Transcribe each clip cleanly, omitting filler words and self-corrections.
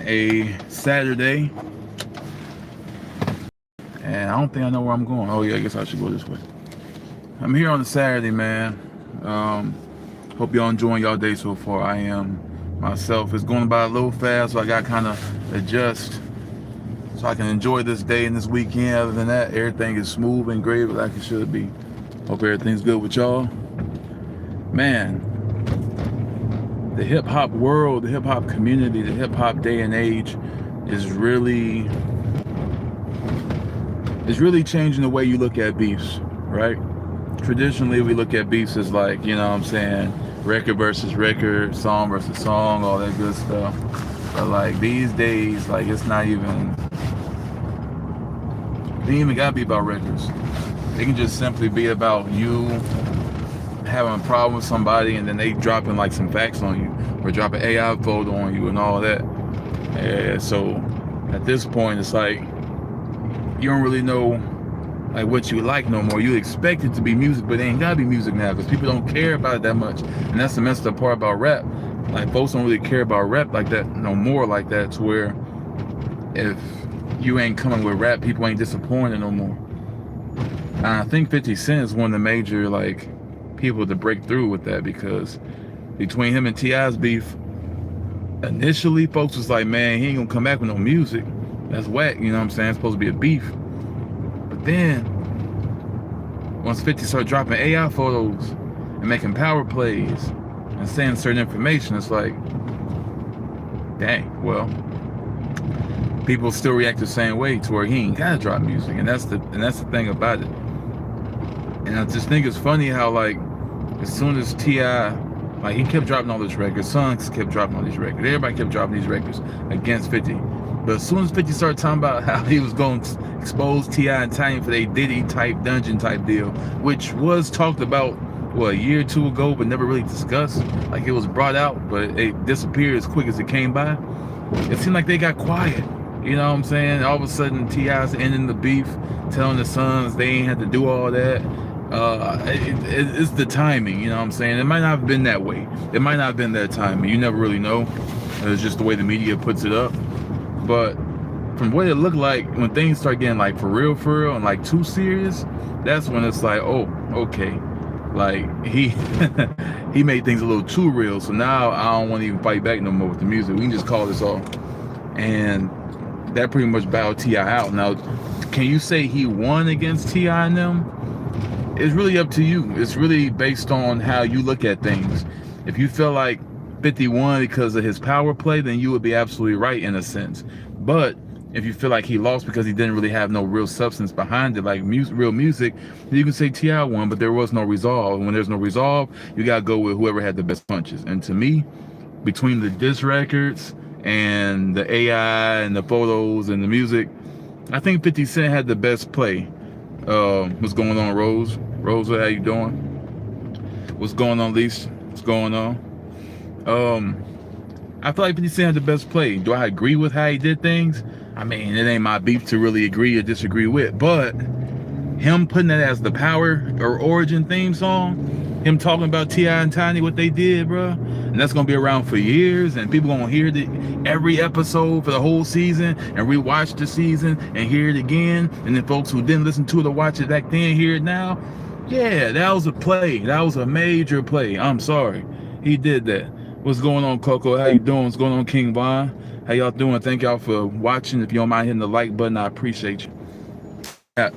a Saturday, and I don't think I know where I'm going. Oh yeah, I guess I should go this way. I'm here on a Saturday, man. Hope y'all enjoying y'all day so far. I am myself. It's going by a little fast, so I got kind of adjust so I can enjoy this day and this weekend. Other than that, everything is smooth and great like it should be. Hope everything's good with y'all. Man, the hip-hop world, the hip-hop community, the hip-hop day and age is really changing the way you look at beefs, right? Traditionally, we look at beefs as like, you know what I'm saying, record versus record, song versus song, all that good stuff. But like these days, like it ain't even gotta be about records. It can just simply be about you having a problem with somebody and then they dropping like some facts on you or dropping AI photo on you and all that. Yeah, so at this point, it's like you don't really know like what you like no more. You expect it to be music, but it ain't gotta be music now because people don't care about it that much. And that's the messed up part about rap. Like folks don't really care about rap like that no more, like that, to where if you ain't coming with rap, people ain't disappointed no more. And I think 50 Cent is one of the major like people to break through with that, because between him and T.I.'s beef, initially folks was like, man, he ain't gonna come back with no music. That's whack, you know what I'm saying? It's supposed to be a beef. But then, once 50 started dropping AI photos and making power plays and saying certain information, it's like, dang, well, people still react the same way to where he ain't gotta drop music, and that's the thing about it. And I just think it's funny how like as soon as T.I., like he kept dropping all these records, Sons kept dropping all these records, everybody kept dropping these records against 50. But as soon as 50 started talking about how he was going to expose T.I. and Tiny for a Diddy type dungeon type deal, which was talked about what, a year or two ago, but never really discussed. Like it was brought out, but it disappeared as quick as it came by. It seemed like they got quiet. You know what I'm saying? All of a sudden T.I.'s ending the beef, telling the Sons they ain't had to do all that. It's the timing, you know what I'm saying? It might not have been that way. It might not have been that timing. You never really know. It's just the way the media puts it up. But from what it looked like, when things start getting like for real and like too serious, that's when it's like, oh, okay. Like he he made things a little too real. So now I don't want to even fight back no more with the music. We can just call this off. And that pretty much bowed T.I. out. Now, can you say he won against T.I. and them? It's really up to you. It's really based on how you look at things. If you feel like 50 won because of his power play, then you would be absolutely right in a sense. But if you feel like he lost because he didn't really have no real substance behind it, like real music, then you can say T.I. won, but there was no resolve. And when there's no resolve, you gotta go with whoever had the best punches. And to me, between the diss records and the AI and the photos and the music, I think 50 Cent had the best play. What's going on, Rose? Rose, how you doing? What's going on, Lise? What's going on? I feel like 50 Cent had the best play. Do I agree with how he did things? I mean, it ain't my beef to really agree or disagree with, but him putting that as the power or origin theme song, him talking about T.I. and Tiny, what they did, bro, and that's gonna be around for years, and people gonna hear it every episode for the whole season and rewatch the season and hear it again, and then folks who didn't listen to it or watch it back then hear it now. Yeah, that was a play. That was a major play. I'm sorry, he did that. What's going on, Coco? How you doing? What's going on, King Von? How y'all doing? Thank y'all for watching. If you don't mind hitting the like button, I appreciate you. Yeah.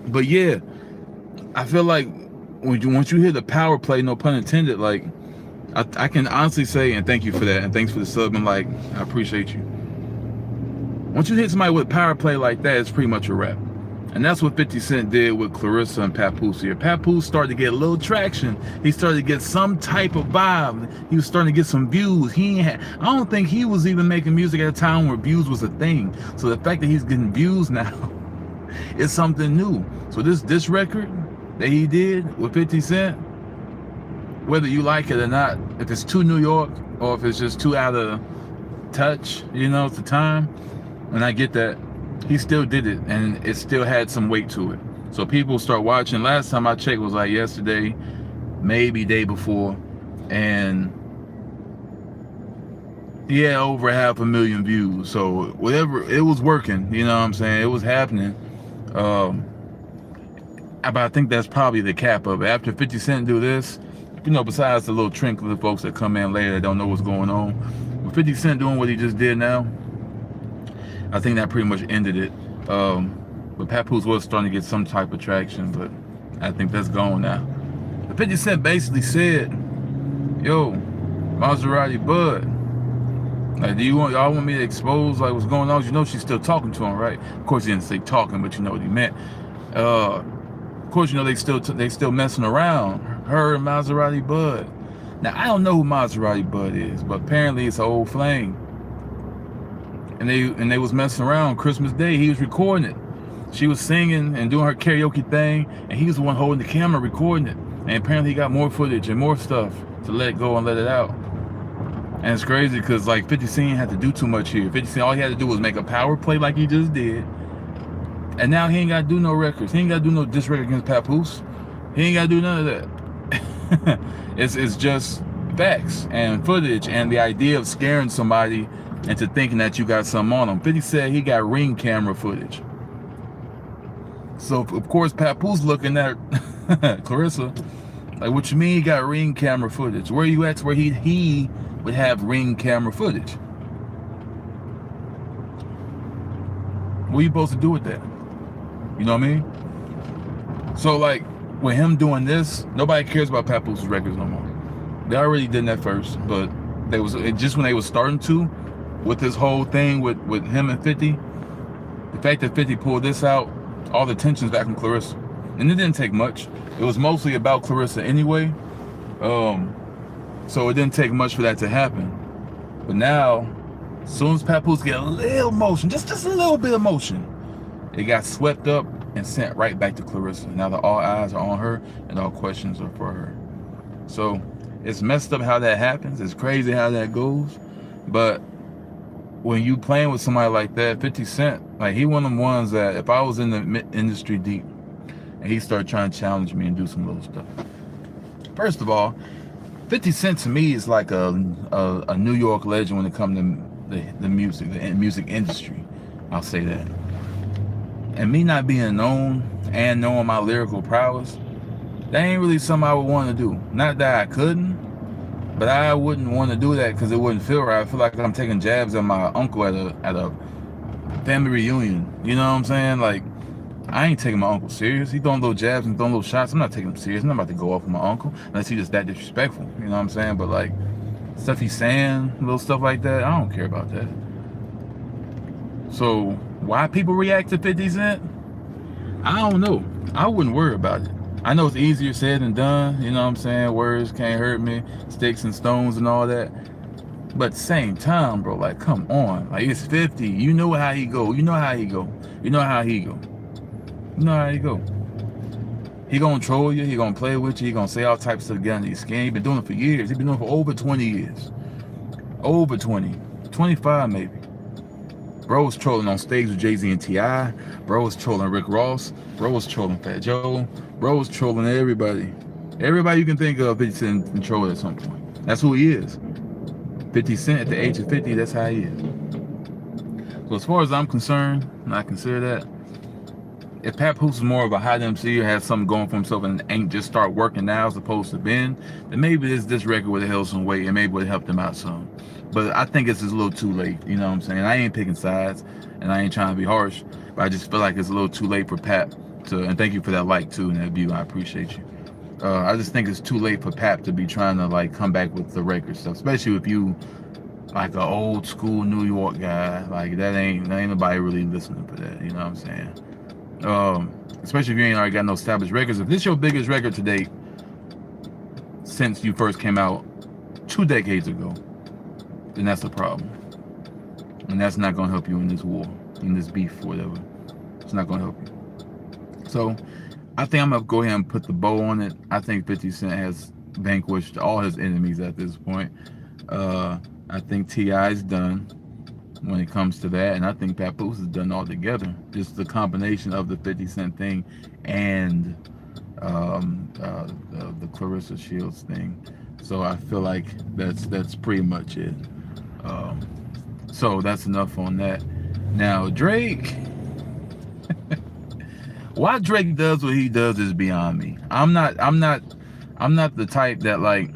But yeah, I feel like once you hear the power play, no pun intended, like I can honestly say, and thank you for that, and thanks for the sub and like, I appreciate you. Once you hit somebody with power play like that, it's pretty much a wrap. And that's what 50 Cent did with Claressa and Papoose here. Papoose started to get a little traction. He started to get some type of vibe. He was starting to get some views. I don't think he was even making music at a time where views was a thing. So the fact that he's getting views now is something new. So this record that he did with 50 Cent, whether you like it or not, if it's too New York or if it's just too out of touch, you know, it's the time, and I get that, he still did it, and it still had some weight to it. So people start watching. Last time I checked was like yesterday, maybe day before, and Yeah, over 500,000 views. So whatever, it was working. You know what I'm saying? It was happening. Um, but I think that's probably the cap of it. After 50 Cent do this, besides the little trinkle of folks that come in later that don't know what's going on, with 50 Cent doing what he just did now, I think that pretty much ended it. But Papoose was starting to get some type of traction, but I think that's gone now. But 50 Cent basically said, yo, Maserati Bud, like, y'all want me to expose like what's going on? You know she's still talking to him, right? Of course he didn't say talking, but you know what he meant. Of course, you know they still messing around. Her and Maserati Bud. Now I don't know who Maserati Bud is, but apparently it's an old flame. And they was messing around Christmas Day. He was recording it. She was singing and doing her karaoke thing, and he was the one holding the camera recording it. And apparently he got more footage and more stuff to let go and let it out. And it's crazy because like 50 Cent had to do too much here. 50 Cent, all he had to do was make a power play like he just did. And now he ain't got to do no records. He ain't got to do no diss record against Papoose. He ain't got to do none of that. It's just facts and footage and the idea of scaring somebody into thinking that you got something on them. 50 said he got Ring camera footage. So of course Papoose looking at Claressa like, what you mean he got Ring camera footage? Where you at where he would have Ring camera footage? What are you supposed to do with that? You know what I mean? So like with him doing this, nobody cares about Papoose's records no more. They already did that first, but just when they was starting to, with this whole thing with him and 50, the fact that 50 pulled this out, all the tension's back on Claressa. And it didn't take much. It was mostly about Claressa anyway. So it didn't take much for that to happen. But now, as soon as Papoose get a little motion, just a little bit of motion, it got swept up and sent right back to Claressa. Now that all eyes are on her and all questions are for her. So it's messed up how that happens. It's crazy how that goes. But when you playing with somebody like that, 50 Cent, like he one of them ones that if I was in the industry deep and he started trying to challenge me and do some little stuff. First of all, 50 Cent to me is like a New York legend when it comes to the music industry. I'll say that. And me not being known and knowing my lyrical prowess, that ain't really something I would want to do. Not that I couldn't, but I wouldn't want to do that because it wouldn't feel right. I feel like I'm taking jabs at my uncle at a family reunion. You know what I'm saying? Like, I ain't taking my uncle serious. He throwing little jabs and throwing little shots. I'm not taking him serious. I'm not about to go off with my uncle unless he's just that disrespectful. You know what I'm saying? But like, stuff he's saying, little stuff like that, I don't care about that. So why people react to 50 Cent? I don't know. I wouldn't worry about it. I know it's easier said than done. You know what I'm saying? Words can't hurt me. Sticks and stones and all that. But at the same time, bro, like, come on. Like, it's 50. You know how he go. You know how he go. You know how he go. You know how he go. He gonna troll you. He gonna play with you. He gonna say all types of stuff to get under your skin. He been doing it for years. He been doing it for over 20 years. Over 20. 25 maybe. Bro was trolling on stage with Jay-Z and T.I. Bro was trolling Rick Ross. Bro was trolling Fat Joe. Bro was trolling everybody. Everybody you can think of, 50 Cent control at some point. That's who he is. 50 Cent at the age of 50, that's how he is. So as far as I'm concerned, and I consider that, if Papoose is more of a hot MC or has something going for himself and ain't just start working now as opposed to been, then maybe this record would have held some weight and maybe would have helped him out some. But I think it's just a little too late, you know what I'm saying? I ain't picking sides and I ain't trying to be harsh, but I just feel like it's a little too late for Pap to, and thank you for that like too and that view, I appreciate you. I just think it's too late for Pap to be trying to like come back with the record stuff, especially if you like an old school New York guy. Like that ain't nobody really listening for that, you know what I'm saying? Especially if you ain't already got no established records. If this your biggest record to date since you first came out 2 decades ago, then that's the problem. And that's not gonna help you in this war, in this beef, whatever. It's not gonna help you. So I think I'm gonna go ahead and put the bow on it. I think 50 Cent has vanquished all his enemies at this point. I think T.I. is done when it comes to that, and I think Papoose is done altogether. Just the combination of the 50 Cent thing and the Claressa Shields thing. So I feel like that's pretty much it. So that's enough on that. Now Drake, why Drake does what he does is beyond me. I'm not the type that like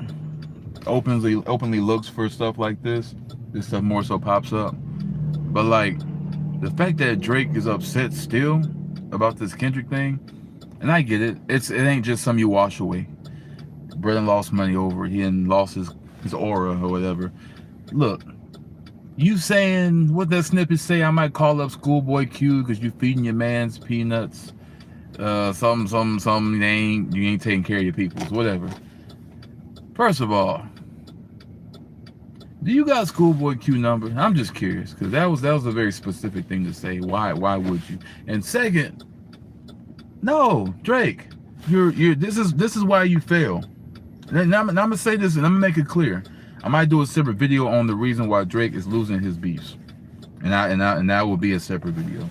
openly looks for stuff like this. This stuff more so pops up. But like the fact that Drake is upset still about this Kendrick thing, and I get it. It ain't just something you wash away. Brother lost money over it. He hadn't lost his aura or whatever. Look, you saying what that snippet say? I might call up Schoolboy Q because you feeding your man's peanuts. Some. You ain't taking care of your peoples. Whatever. First of all, do you got Schoolboy Q number? I'm just curious because that was a very specific thing to say. Why would you? And second, no, Drake, this is why you fail. And I'm gonna say this and I'm gonna make it clear. I might do a separate video on the reason why Drake is losing his beefs, and that will be a separate video.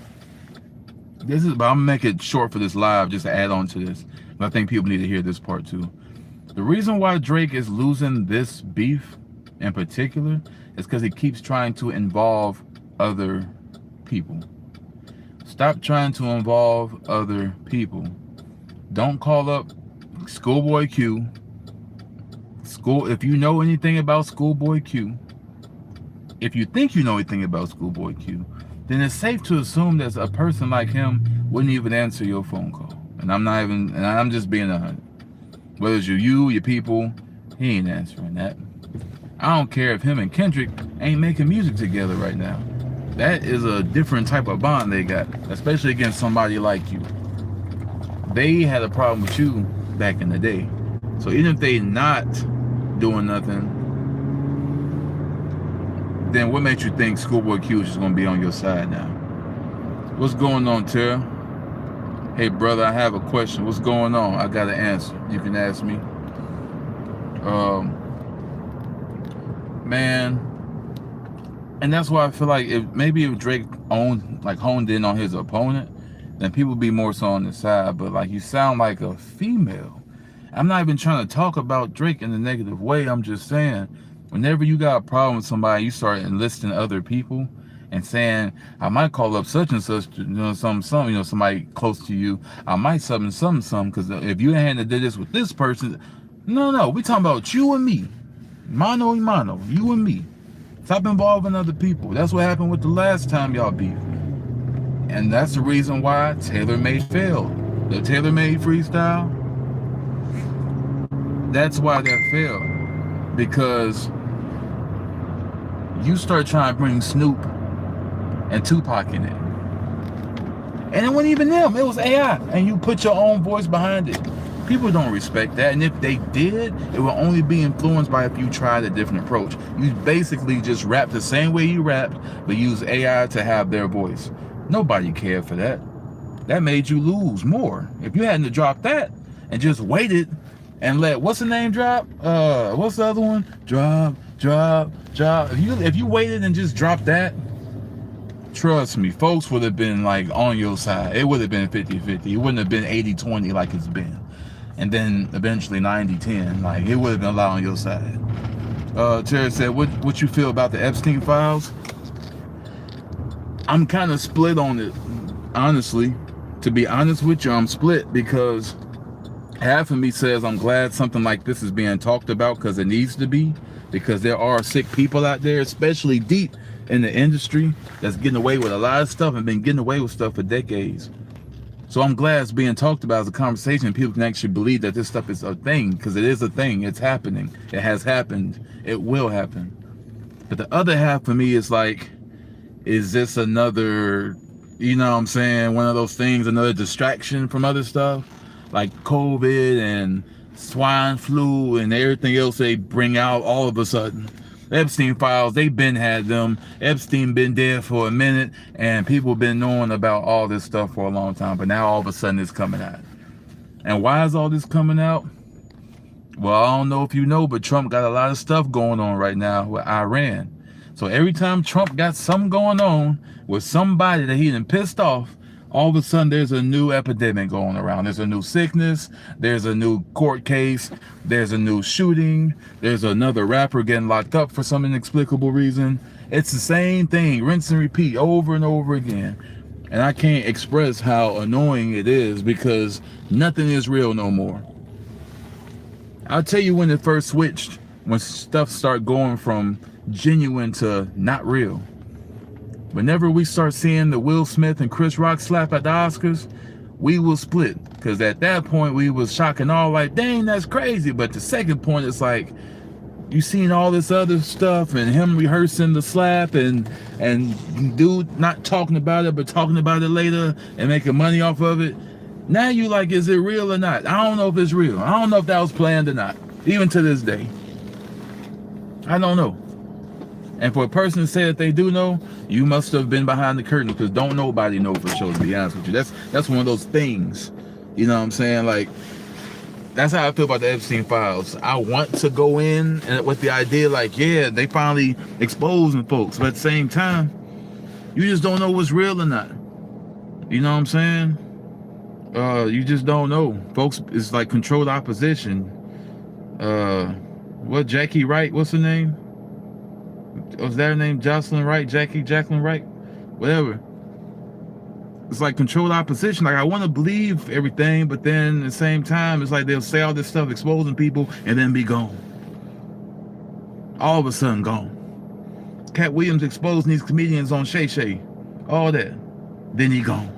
But I'm gonna make it short for this live just to add on to this. But I think people need to hear this part too. The reason why Drake is losing this beef in particular is because he keeps trying to involve other people. Stop trying to involve other people. Don't call up Schoolboy Q. If you know anything about Schoolboy Q, if you think you know anything about Schoolboy Q, then it's safe to assume that a person like him wouldn't even answer your phone call. And I'm just being 100. Whether it's you, your people, he ain't answering that. I don't care if him and Kendrick ain't making music together right now. That is a different type of bond they got, especially against somebody like you. They had a problem with you back in the day. So even if they not doing nothing, then what makes you think Schoolboy Q is just gonna be on your side now? What's going on, Tara? Hey brother, I have a question. What's going on? I got an answer. You can ask me. Man, and that's why I feel like if Drake honed in on his opponent, then people would be more so on his side. But like, you sound like a female. I'm not even trying to talk about Drake in a negative way. I'm just saying, whenever you got a problem with somebody, you start enlisting other people and saying, I might call up such and such, somebody close to you. I might something, because if you hadn't did this with this person, no, we talking about you and me. Mano y mano, you and me. Stop involving other people. That's what happened with the last time y'all beefed. And that's the reason why TaylorMade failed. The TaylorMade freestyle, that's why that failed. Because you start trying to bring Snoop and Tupac in it. And it wasn't even them, it was AI. And you put your own voice behind it. People don't respect that. And if they did, it will only be influenced by if you tried a different approach. You basically just rap the same way you rapped, but use AI to have their voice. Nobody cared for that. That made you lose more. If you hadn't dropped that and just waited and let, what's the name drop? What's the other one? Drop. If you waited and just dropped that, trust me, folks would have been like on your side. It would have been 50-50. It wouldn't have been 80-20 like it's been. And then eventually 90-10. Like, it would have been a lot on your side. Terry said, what you feel about the Epstein files? I'm kind of split on it, honestly. To be honest with you, I'm split because half of me says I'm glad something like this is being talked about because it needs to be, because there are sick people out there, especially deep in the industry, that's getting away with a lot of stuff and been getting away with stuff for decades. So I'm glad it's being talked about as a conversation. People can actually believe that this stuff is a thing, because it is a thing. It's happening. It has happened. It will happen. But the other half for me is like, is this another, you know what I'm saying, one of those things, another distraction from other stuff like COVID and swine flu and everything else they bring out all of a sudden? Epstein files, they been had them. Epstein been dead for a minute, and people been knowing about all this stuff for a long time, but now all of a sudden it's coming out. And why is all this coming out? Well, I don't know if you know, but Trump got a lot of stuff going on right now with Iran. So every time Trump got something going on with somebody that he done pissed off All of a sudden there's a new epidemic going around. There's a new sickness, there's a new court case, there's a new shooting, there's another rapper getting locked up for some inexplicable reason. It's the same thing, rinse and repeat over and over again. And I can't express how annoying it is because nothing is real no more. I'll tell you when it first switched, when stuff started going from genuine to not real. Whenever we start seeing the Will Smith and Chris Rock slap at the Oscars, we will split. Because at that point, we was shocking all like, dang, that's crazy. But the second point, it's like, you seen all this other stuff and him rehearsing the slap and dude not talking about it, but talking about it later and making money off of it. Now you like, is it real or not? I don't know if it's real. I don't know if that was planned or not. Even to this day. I don't know. And for a person to say that they do know, you must have been behind the curtain, because don't nobody know for sure, to be honest with you. That's one of those things. You know what I'm saying? Like, that's how I feel about the Epstein files. I want to go in and with the idea like, yeah, they finally exposing folks, but at the same time, you just don't know what's real or not. You know what I'm saying? You just don't know. Folks, it's like controlled opposition. What, Jackie Wright, what's her name? Was that her name? Jocelyn Wright? Jacqueline Wright? Whatever. It's like controlled opposition. Like, I want to believe everything, but then at the same time, it's like they'll say all this stuff exposing people and then be gone. All of a sudden gone. Cat Williams exposing these comedians on Shay Shay. All that. Then he gone.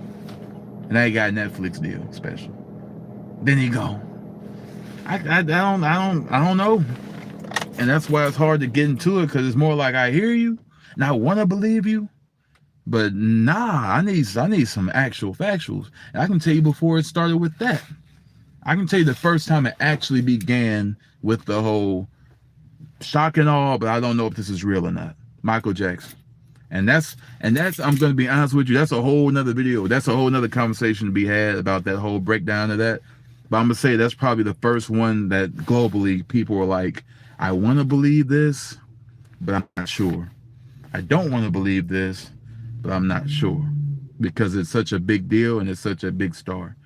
And now he got a Netflix deal special. Then he gone. I don't know. And that's why it's hard to get into it, because it's more like, I hear you and I want to believe you, but nah, I need some actual factuals. And I can tell you before it started with that. I can tell you the first time it actually began with the whole shock and awe, but I don't know if this is real or not. Michael Jackson. And that's I'm going to be honest with you, that's a whole nother video. That's a whole nother conversation to be had about that whole breakdown of that. But I'm going to say that's probably the first one that globally people were like, I want to believe this, but I'm not sure. I don't want to believe this, but I'm not sure. Because it's such a big deal and it's such a big star.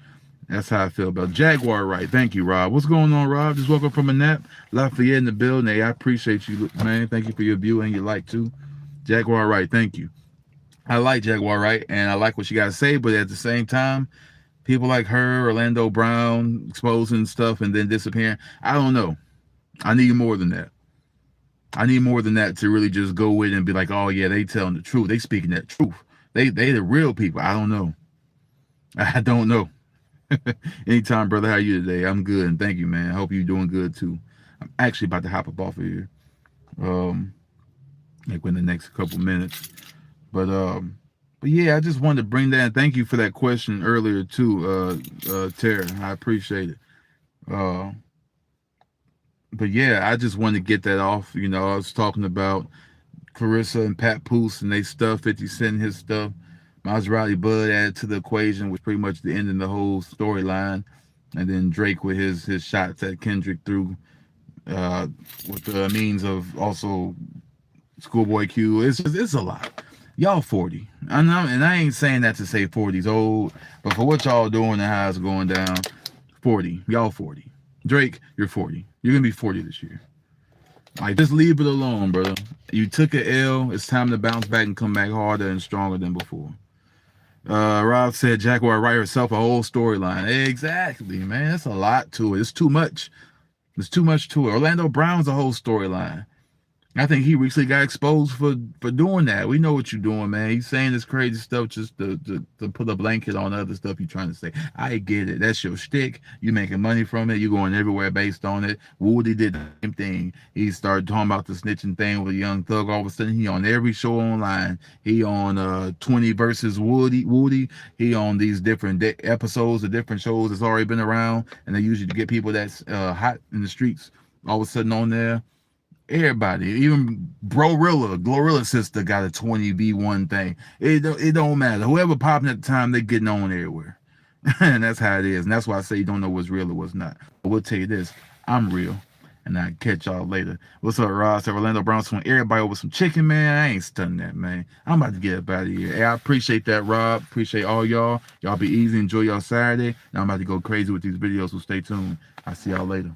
That's how I feel about Jaguar Wright. Thank you, Rob. What's going on, Rob? Just woke up from a nap. Lafayette in the building. Hey, I appreciate you, man. Thank you for your view and your like, too. Jaguar Wright, thank you. I like Jaguar Wright, and I like what she got to say, but at the same time, people like her, Orlando Brown, exposing stuff and then disappearing, I don't know. I need more than that. I need more than that to really just go in and be like, oh yeah, they telling the truth. They speaking that truth. They the real people. I don't know. I don't know. Anytime, brother. How are you today? I'm good, and thank you, man. I hope you're doing good too. I'm actually about to hop up off of here. Like in the next couple minutes. But yeah, I just wanted to bring that in. Thank you for that question earlier too, Tara. I appreciate it. But yeah, I just wanted to get that off. You know, I was talking about Claressa and Papoose and they stuff, 50 Cent and his stuff. Maserati Bud added to the equation, was pretty much the end of the whole storyline. And then Drake with his shots at Kendrick through with the means of also Schoolboy Q. It's a lot. Y'all 40. And I ain't saying that to say 40's old, but for what y'all doing and how it's going down, 40. Y'all 40. Drake, you're 40. You're going to be 40 this year. Like, just leave it alone, brother. You took an L. It's time to bounce back and come back harder and stronger than before. Rob said Jaguar Wright herself a whole storyline. Exactly, man. That's a lot to it. It's too much. There's too much to it. Orlando Brown's a whole storyline. I think he recently got exposed for doing that. We know what you're doing, man. He's saying this crazy stuff just to put a blanket on other stuff you're trying to say. I get it. That's your shtick. You making money from it. You're going everywhere based on it. Woody did the same thing. He started talking about the snitching thing with Young Thug. All of a sudden, he on every show online. He on 20 versus Woody. He on these different episodes of different shows that's already been around. And they usually get people that's hot in the streets. All of a sudden on there. Everybody, even Glorilla's sister got a 20v1 thing. It don't matter. Whoever popping at the time, they getting on everywhere. And that's how it is. And that's why I say you don't know what's real or what's not. But we'll tell you this, I'm real. and I'll catch y'all later. What's up, Ross? Orlando Browns want everybody over some chicken, man. I ain't stunning that, man. I'm about to get up out of here. Hey, I appreciate that, Rob. Appreciate all y'all. Y'all be easy. Enjoy y'all Saturday. Now I'm about to go crazy with these videos, so stay tuned. I'll see y'all later.